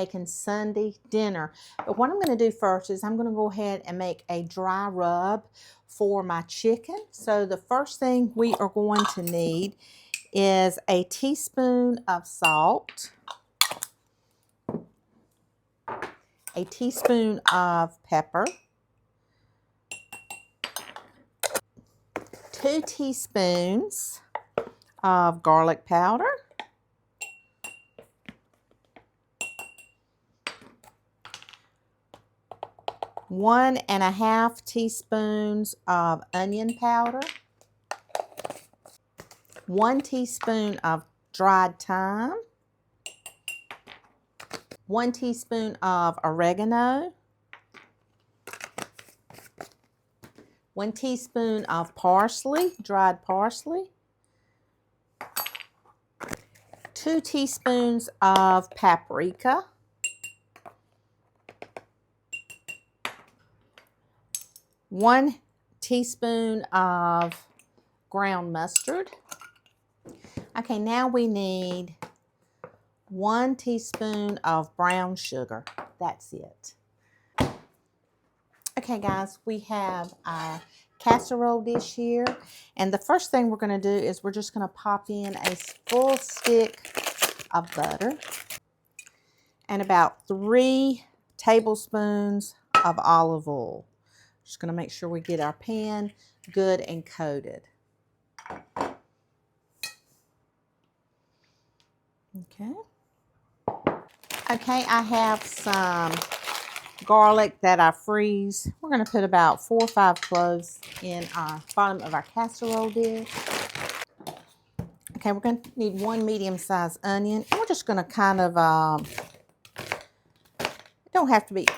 Making Sunday dinner. But what I'm going to do first is I'm going to go ahead and make a dry rub for my chicken. So the first thing we are going to need is a teaspoon of salt, a teaspoon of pepper, 2 teaspoons of garlic powder, 1½ teaspoons of onion powder, 1 teaspoon of dried thyme, 1 teaspoon of oregano, 1 teaspoon of parsley, dried parsley, 2 teaspoons of paprika, 1 teaspoon of ground mustard. Okay, now we need 1 teaspoon of brown sugar. That's it. Okay, guys, we have our casserole dish here. And the first thing we're going to do is we're just going to pop in a full stick of butter and about 3 tablespoons of olive oil. Just going to make sure we get our pan good and coated. Okay. Okay, I have some garlic that I freeze. We're going to put about 4 or 5 cloves in our bottom of our casserole dish. Okay, we're going to need 1 medium-sized onion. And we're just going to kind of, it don't have to be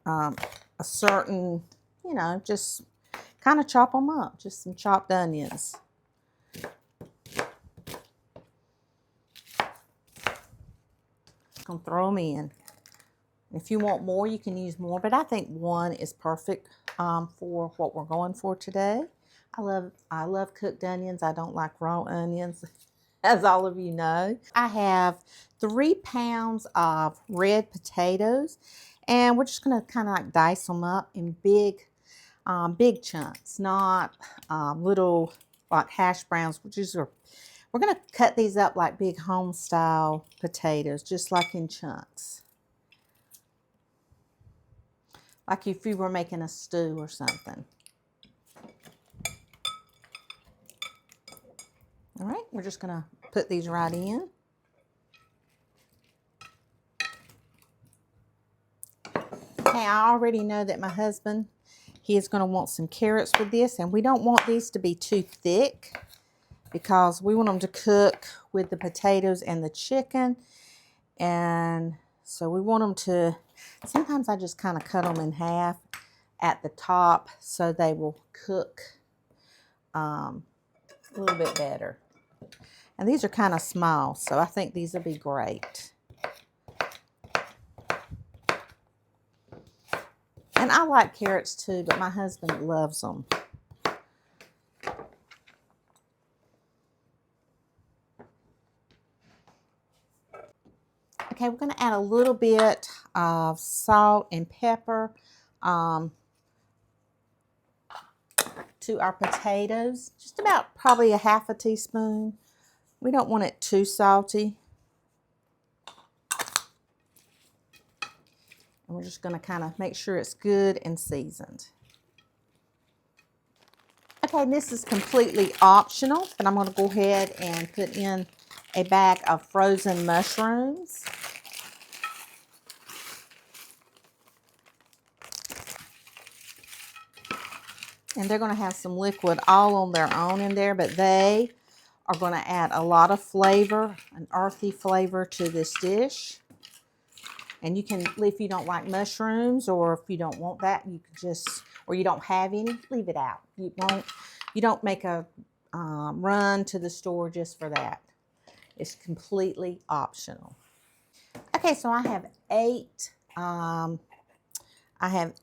a certain, you know, just kind of chop them up. Just some chopped onions. Gonna throw them in. If you want more, you can use more, but I think 1 is perfect for what we're going for today. I love cooked onions. I don't like raw onions, as all of you know. I have 3 pounds of red potatoes, and we're just gonna kind of like dice them up in big chunks, not little like hash browns, we're going to cut these up like big home-style potatoes, just like in chunks. Like if you were making a stew or something. All right, we're just going to put these right in. Okay, I already know that my husband, he is going to want some carrots with this, and we don't want these to be too thick, because we want them to cook with the potatoes and the chicken. And so we want them to, sometimes I just kind of cut them in half at the top so they will cook a little bit better. And these are kind of small, so I think these will be great. And I like carrots too, but my husband loves them. Okay, we're going to add a little bit of salt and pepper to our potatoes. Just about probably a ½ teaspoon. We don't want it too salty. And we're just going to kind of make sure it's good and seasoned. Okay, this is completely optional, but I'm going to go ahead and put in a bag of frozen mushrooms. And they're going to have some liquid all on their own in there, but they are going to add a lot of flavor, an earthy flavor to this dish. And you can, if you don't like mushrooms, or if you don't want that, you can just, or you don't have any, leave it out. You don't make a run to the store just for that. It's completely optional. Okay, so I have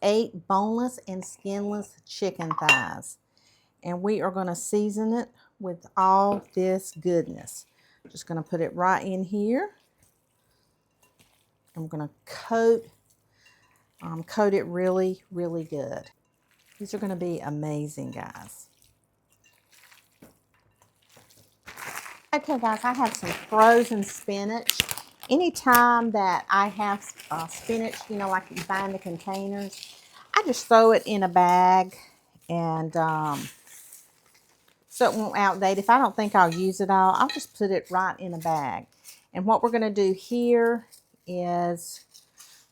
8 boneless and skinless chicken thighs, and we are going to season it with all this goodness. Just going to put it right in here. I'm going to coat it really, really good. These are going to be amazing, guys. Okay, guys, I have some frozen spinach. Anytime that I have spinach, you know, like you buy in the containers, I just throw it in a bag and so it won't outdate. If I don't think I'll use it all, I'll just put it right in a bag. And what we're going to do here is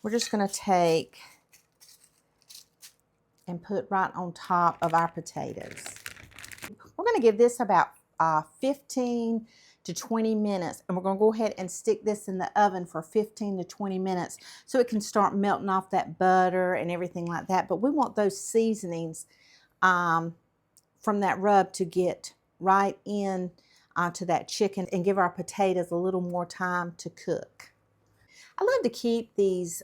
we're just going to take and put right on top of our potatoes. We're going to give this about 15 to 20 minutes, and we're going to go ahead and stick this in the oven for 15 to 20 minutes so it can start melting off that butter and everything like that. But we want those seasonings from that rub to get right in to that chicken and give our potatoes a little more time to cook. I love to keep these,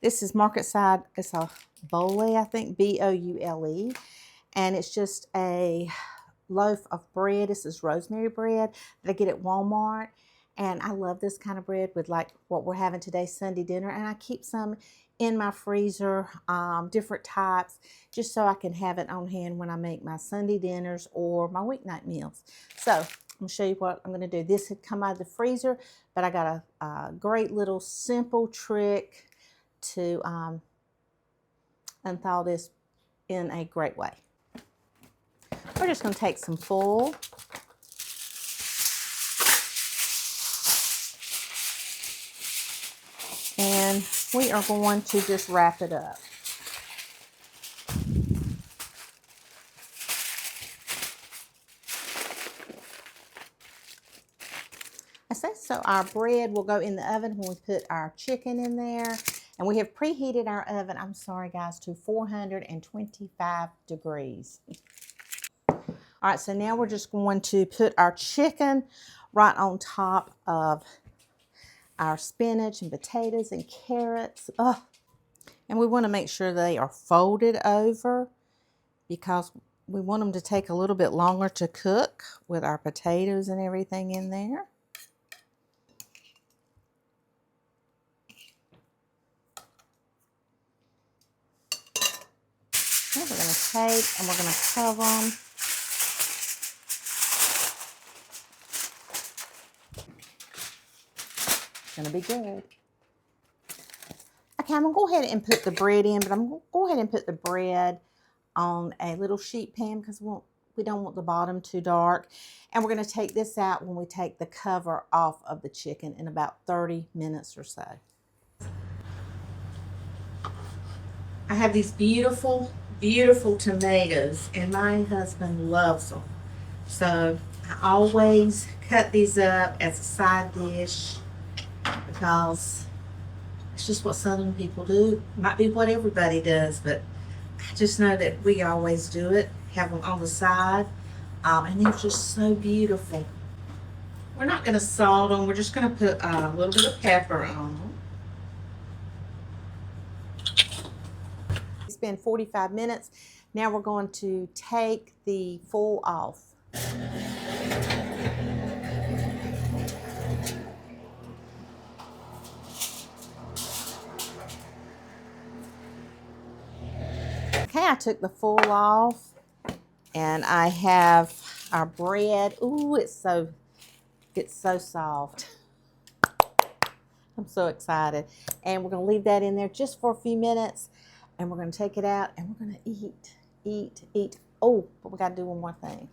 this is Market Side, it's a Boule, I think, B-O-U-L-E, and it's just a loaf of bread. This is rosemary bread that I get at Walmart, and I love this kind of bread with like what we're having today, Sunday dinner, and I keep some in my freezer, different types, just so I can have it on hand when I make my Sunday dinners or my weeknight meals. So I'm going to show you what I'm going to do. This had come out of the freezer, but I got a great little simple trick to unthaw this in a great way. We're just going to take some full. And we are going to just wrap it up. I say so our bread will go in the oven when we put our chicken in there. And we have preheated our oven, I'm sorry guys, to 425 degrees. All right, so now we're just going to put our chicken right on top of our spinach and potatoes and carrots. Oh, and we want to make sure they are folded over because we want them to take a little bit longer to cook with our potatoes and everything in there. We're going to take and we're going to cover them. It's going to be good. Okay, I'm going to go ahead and put the bread in, but I'm going to go ahead and put the bread on a little sheet pan because we don't want the bottom too dark. And we're going to take this out when we take the cover off of the chicken in about 30 minutes or so. I have these beautiful, beautiful tomatoes, and my husband loves them. So I always cut these up as a side dish because it's just what Southern people do. Might be what everybody does, but I just know that we always do it. Have them on the side, and they're just so beautiful. We're not going to salt them. We're just going to put a little bit of pepper on them. It's been 45 minutes. Now we're going to take the foil off. Okay, I took the foil off, and I have our bread. Ooh, it's so soft. I'm so excited. And we're going to leave that in there just for a few minutes, and we're going to take it out, and we're going to eat. Oh, but we got to do one more thing.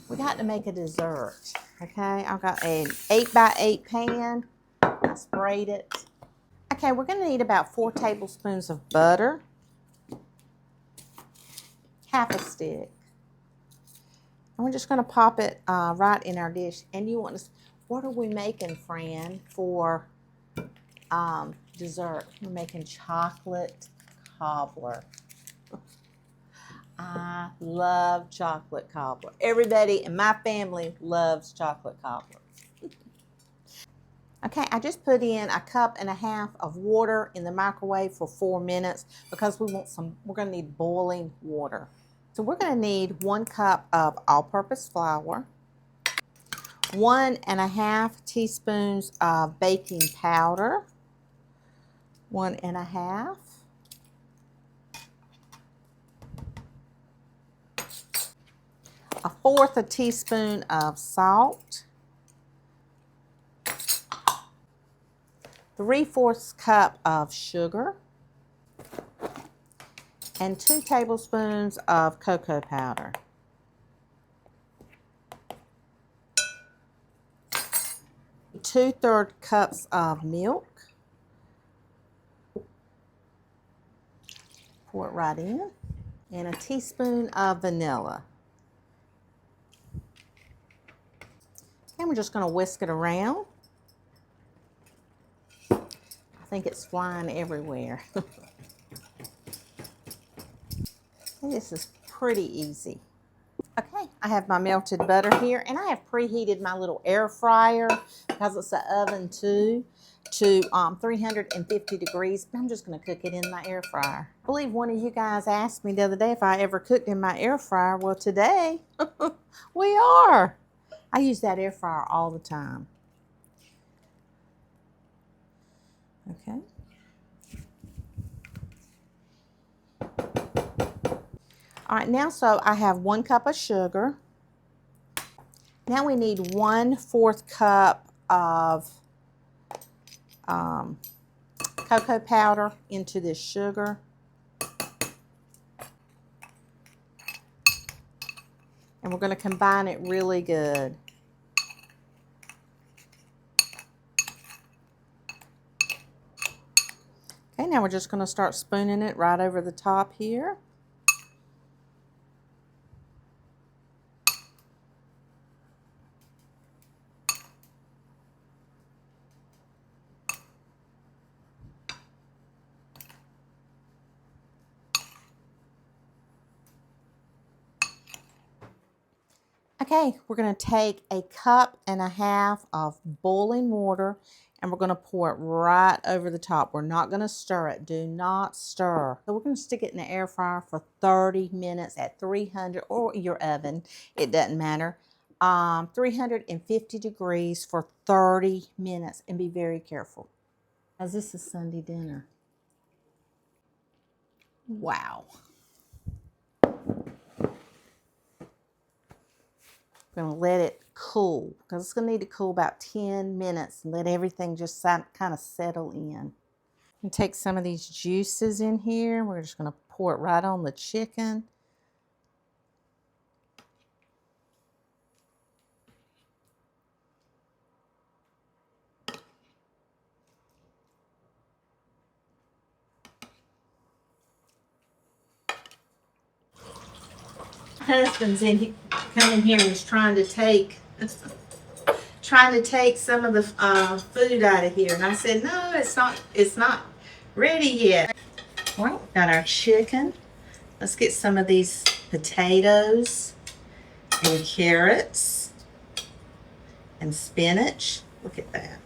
We got to make a dessert, okay? I've got an 8x8 pan. I sprayed it. Okay, we're going to need about 4 tablespoons of butter, half a stick. And we're just going to pop it right in our dish. And you want to, what are we making, Fran, for dessert? We're making chocolate cobbler. I love chocolate cobbler. Everybody in my family loves chocolate cobbler. Okay, I just put in 1.5 cups of water in the microwave for 4 minutes because we're going to need boiling water. So we're going to need 1 cup of all-purpose flour. 1.5 teaspoons of baking powder. 1.5. A fourth a teaspoon of salt. 3/4 cup of sugar. And 2 tablespoons of cocoa powder. Two-thirds cups of milk. Pour it right in. And a teaspoon of vanilla. And we're just going to whisk it around. I think it's flying everywhere. This is pretty easy. Okay, I have my melted butter here, and I have preheated my little air fryer, because it's an oven too, to 350 degrees. I'm just going to cook it in my air fryer. I believe one of you guys asked me the other day if I ever cooked in my air fryer. Well, today we are. I use that air fryer all the time. Okay. All right, now so I have 1 cup of sugar. Now we need 1/4 cup of cocoa powder into this sugar. And we're going to combine it really good. Okay, now we're just going to start spooning it right over the top here. Okay, we're going to take 1.5 cups of boiling water, and we're going to pour it right over the top. We're not going to stir it. Do not stir. So we're going to stick it in the air fryer for 30 minutes at 300, or your oven. It doesn't matter. 350 degrees for 30 minutes, and be very careful. As this is Sunday dinner. Wow. We're going to let it cool, because it's going to need to cool about 10 minutes and let everything just kind of settle in. And take some of these juices in here. We're just going to pour it right on the chicken. Husband's coming here and is trying to take some of the food out of here, and I said no, it's not ready yet. All right, got our chicken. Let's get some of these potatoes and carrots and spinach. Look at that.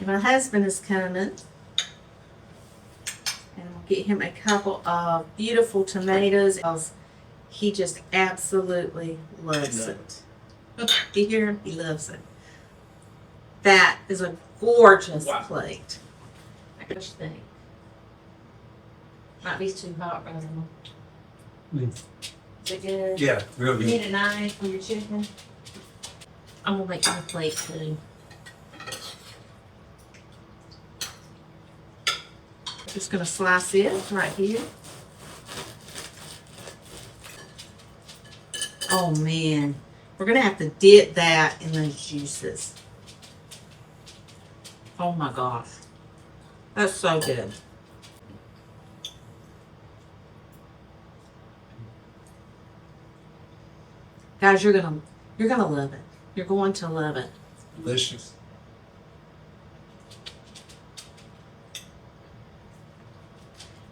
My husband is coming, and we'll get him a couple of beautiful tomatoes. He just absolutely loves it. You hear him? He loves it. That is a gorgeous plate. I just think. Might be too hot right now. Is it good? Yeah, real good. You need a knife for your chicken? I'm going to make you a plate too. Just going to slice it right here. Oh man, we're going to have to dip that in those juices. Oh my gosh. That's so good. Guys, you're gonna love it. You're going to love it. Delicious.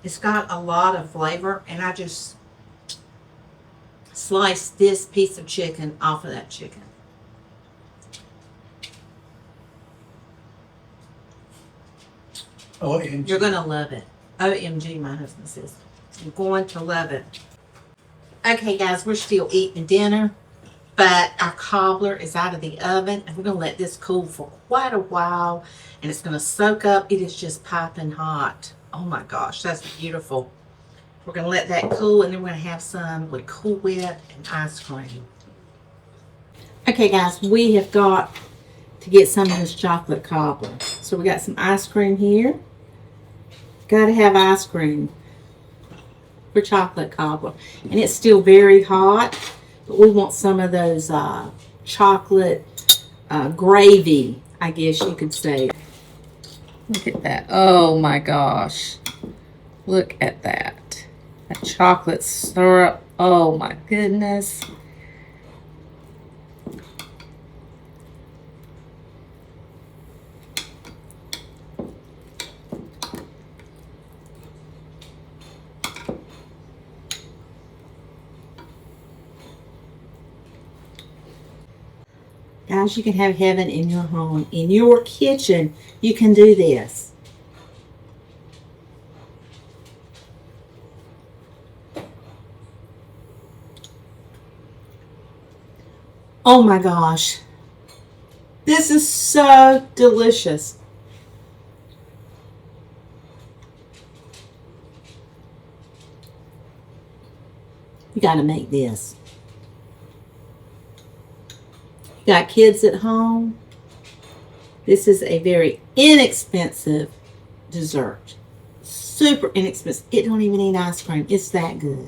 It's got a lot of flavor, and I just sliced this piece of chicken off of that chicken. OMG. You're going to love it. OMG, my husband says. You're going to love it. Okay, guys, we're still eating dinner, but our cobbler is out of the oven, and we're going to let this cool for quite a while, and it's going to soak up. It is just piping hot. Oh my gosh, that's beautiful. We're going to let that cool, and then we're going to have some with Cool Whip and ice cream. Okay, guys, we have got to get some of this chocolate cobbler. So we got some ice cream here. Got to have ice cream for chocolate cobbler. And it's still very hot, but we want some of those chocolate gravy, I guess you could say. Look at that. Oh my gosh. Look at that. That chocolate syrup. Oh my goodness. Guys, you can have heaven in your home. In your kitchen, you can do this. Oh my gosh. This is so delicious. You got to make this. Got kids at home, this is a very inexpensive dessert. Super inexpensive. It don't even need ice cream. It's that good.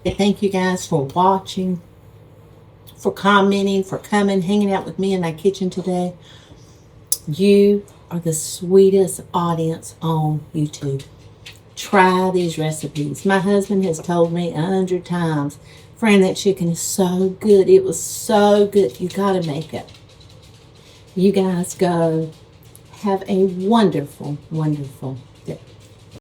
Thank you guys for watching, for commenting, for coming, hanging out with me in my kitchen today. You are the sweetest audience on YouTube. Try these recipes. My husband has told me 100 times, Fran, that chicken is so good. It was so good. You got to make it. You guys go. Have a wonderful, wonderful day.